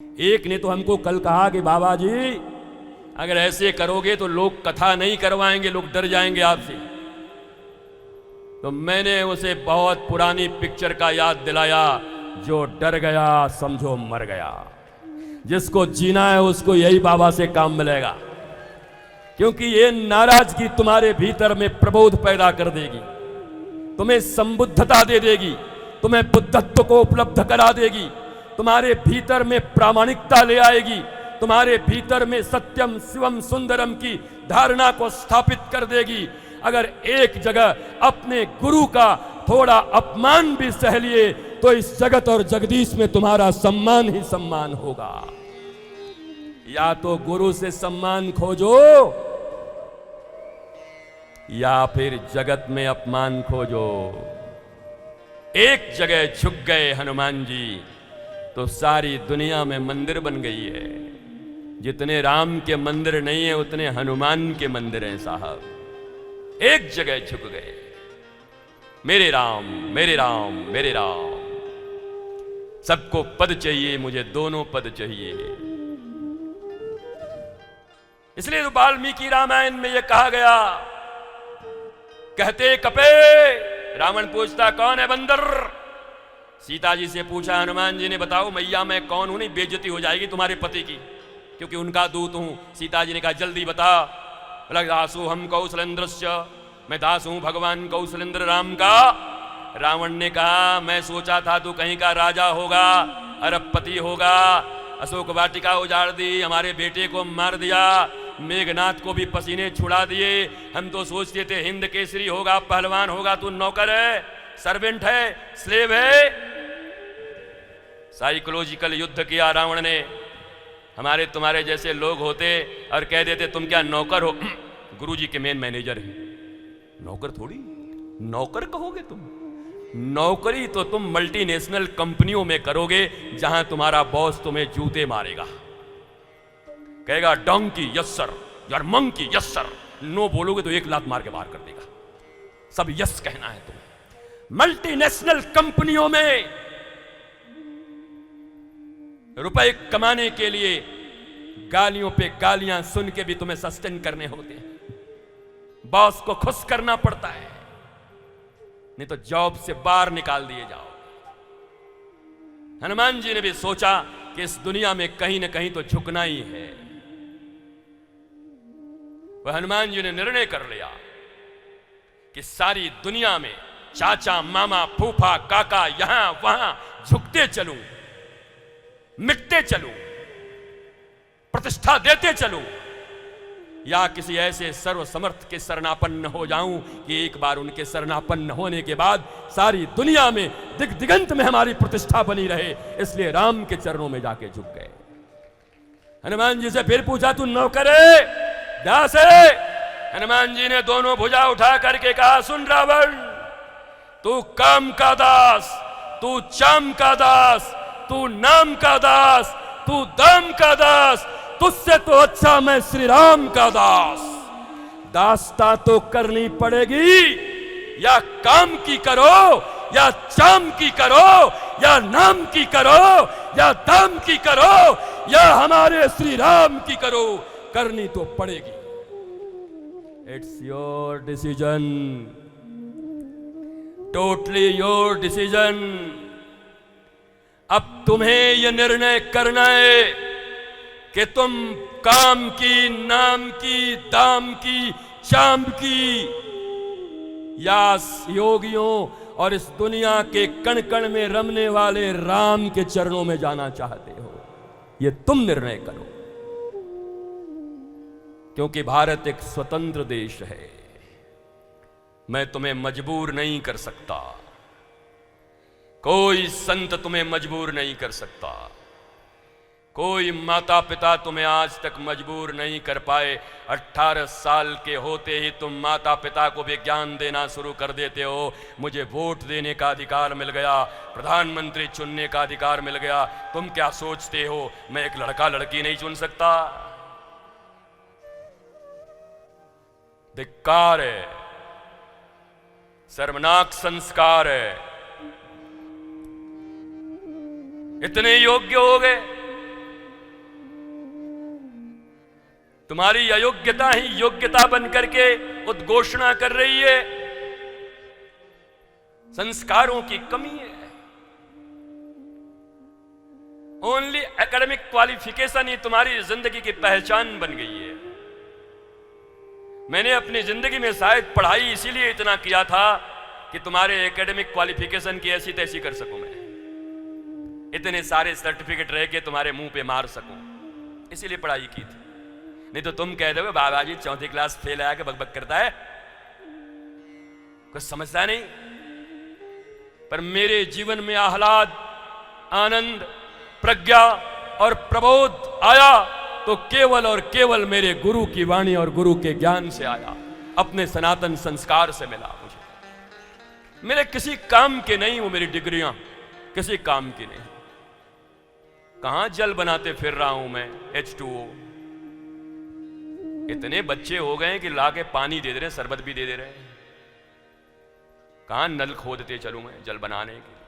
एक ने तो हमको कल कहा कि बाबा जी अगर ऐसे करोगे तो लोग कथा नहीं करवाएंगे, लोग डर जाएंगे आपसे। तो मैंने उसे बहुत पुरानी पिक्चर का याद दिलाया, जो डर गया समझो मर गया। जिसको जीना है उसको यही बाबा से काम मिलेगा, क्योंकि ये नाराजगी तुम्हारे भीतर में प्रबोध पैदा कर देगी, तुम्हें संबुद्धता दे देगी, तुम्हें बुद्धत्व को उपलब्ध करा देगी, तुम्हारे भीतर में प्रामाणिकता ले आएगी, तुम्हारे भीतर में सत्यम शिवम सुंदरम की धारणा को स्थापित कर देगी। अगर एक जगह अपने गुरु का थोड़ा अपमान भी सह लिए तो इस जगत और जगदीश में तुम्हारा सम्मान ही सम्मान होगा। या तो गुरु से सम्मान खोजो या फिर जगत में अपमान खोजो। एक जगह झुक गए हनुमान जी तो सारी दुनिया में मंदिर बन गई है। जितने राम के मंदिर नहीं है उतने हनुमान के मंदिर हैं साहब। एक जगह झुक गए, मेरे राम मेरे राम मेरे राम। सबको पद चाहिए, मुझे दोनों पद चाहिए। इसलिए तो वाल्मीकि रामायण में यह कहा गया, कहते कपे, रावण पूछता कौन है बंदर। सीता जी से पूछा हनुमान जी ने, बताओ मैया मैं कौन हूं, नहीं बेइज्जती हो जाएगी तुम्हारे पति की, क्योंकि उनका दूत हूं। सीता जी ने कहा जल्दी बता। दासु हम कौशलेंद्रस्य, मैं दास हूं भगवान कौशलेंद्र राम का। रावण ने कहा मैं सोचा था तू कहीं का राजा होगा, अरबपति होगा, अशोक वाटिका उजाड़ दी, हमारे बेटे को मार दिया, मेघनाथ को भी पसीने छुड़ा दिए। हम तो सोचते थे हिंद केसरी होगा, पहलवान होगा, तू नौकर है, सर्वेंट है, स्लेव है। साइकोलॉजिकल युद्ध किया रावण ने। हमारे तुम्हारे जैसे लोग होते और कह देते तुम क्या नौकर हो, गुरुजी के मेन मैनेजर हैं। नौकर थोड़ी, नौकर कहोगे तुम। नौकरी तो तुम मल्टीनेशनल कंपनियों में करोगे जहां तुम्हारा बॉस तुम्हें जूते मारेगा, कहेगा डोंकी यस सर, यार मंकी यस सर। नो बोलोगे तो एक लात मार के बाहर कर देगा। सब यस कहना है तुम्हें। मल्टीनेशनल कंपनियों में रुपए कमाने के लिए गालियों पे गालियां सुन के भी तुम्हें सस्टेन करने होते हैं। बॉस को खुश करना पड़ता है, नहीं तो जॉब से बाहर निकाल दिए जाओ। हनुमान जी ने भी सोचा कि इस दुनिया में कहीं ना कहीं तो झुकना ही है। वह हनुमान जी ने निर्णय कर लिया कि सारी दुनिया में चाचा मामा फूफा काका यहां वहां झुकते चलूं, मिटते चलूं, प्रतिष्ठा देते चलूं, या किसी ऐसे सर्वसमर्थ के शरणापन्न हो जाऊं कि एक बार उनके शरणापन्न होने के बाद सारी दुनिया में दिगंत में हमारी प्रतिष्ठा बनी रहे। इसलिए राम के चरणों में जाके झुक गए। हनुमान जी से फिर पूछा तू नौकर है, दास है? हनुमान जी ने दोनों भुजा उठा करके कहा सुन रावण, तू काम का दास, तू चाम का दास, तू नाम का दास, तू दाम का दास, तुझसे तो अच्छा मैं श्री राम का दास। दासता तो करनी पड़ेगी, या काम की करो, या चाम की करो, या नाम की करो, या दाम की करो, या हमारे श्री राम की करो, करनी तो पड़ेगी। It's your decision, totally your decision. अब तुम्हें यह निर्णय करना है कि तुम काम की, नाम की, दाम की, चाम की, या योगियों और इस दुनिया के कण कण में रमने वाले राम के चरणों में जाना चाहते हो। यह तुम निर्णय करो, क्योंकि भारत एक स्वतंत्र देश है। मैं तुम्हें मजबूर नहीं कर सकता, कोई संत तुम्हें मजबूर नहीं कर सकता, कोई माता पिता तुम्हें आज तक मजबूर नहीं कर पाए। 18 साल के होते ही तुम माता पिता को भी ज्ञान देना शुरू कर देते हो। मुझे वोट देने का अधिकार मिल गया, प्रधानमंत्री चुनने का अधिकार मिल गया। तुम क्या सोचते हो मैं एक लड़का लड़की नहीं चुन सकता? धिक्कार है, शर्मनाक संस्कार है। इतने योग्य हो गए तुम्हारी अयोग्यता ही योग्यता बन करके उद्घोषणा कर रही है। संस्कारों की कमी है। ओनली एकेडमिक क्वालिफिकेशन ही तुम्हारी जिंदगी की पहचान बन गई है। मैंने अपनी जिंदगी में शायद पढ़ाई इसीलिए इतना किया था कि तुम्हारे एकेडमिक क्वालिफिकेशन की ऐसी तैसी कर सकूं मैं, इतने सारे सर्टिफिकेट रह के तुम्हारे मुंह पे मार सकूं, इसीलिए पढ़ाई की थी। नहीं तो तुम कह दोगे बाबा जी 4th क्लास फेल आया के बकबक करता है, कुछ समझता नहीं। पर मेरे जीवन में आह्लाद, आनंद, प्रज्ञा और प्रबोध आया तो केवल और केवल मेरे गुरु की वाणी और गुरु के ज्ञान से आया, अपने सनातन संस्कार से मिला मुझे। मेरे किसी काम के नहीं वो मेरी डिग्रियां, किसी काम की नहीं। कहां जल बनाते फिर रहा हूं मैं, H2O। इतने बच्चे हो गए कि लाके पानी दे दे रहे, शरबत भी दे दे रहे हैं। कहां नल खोदते चलूं मैं जल बनाने के लिए।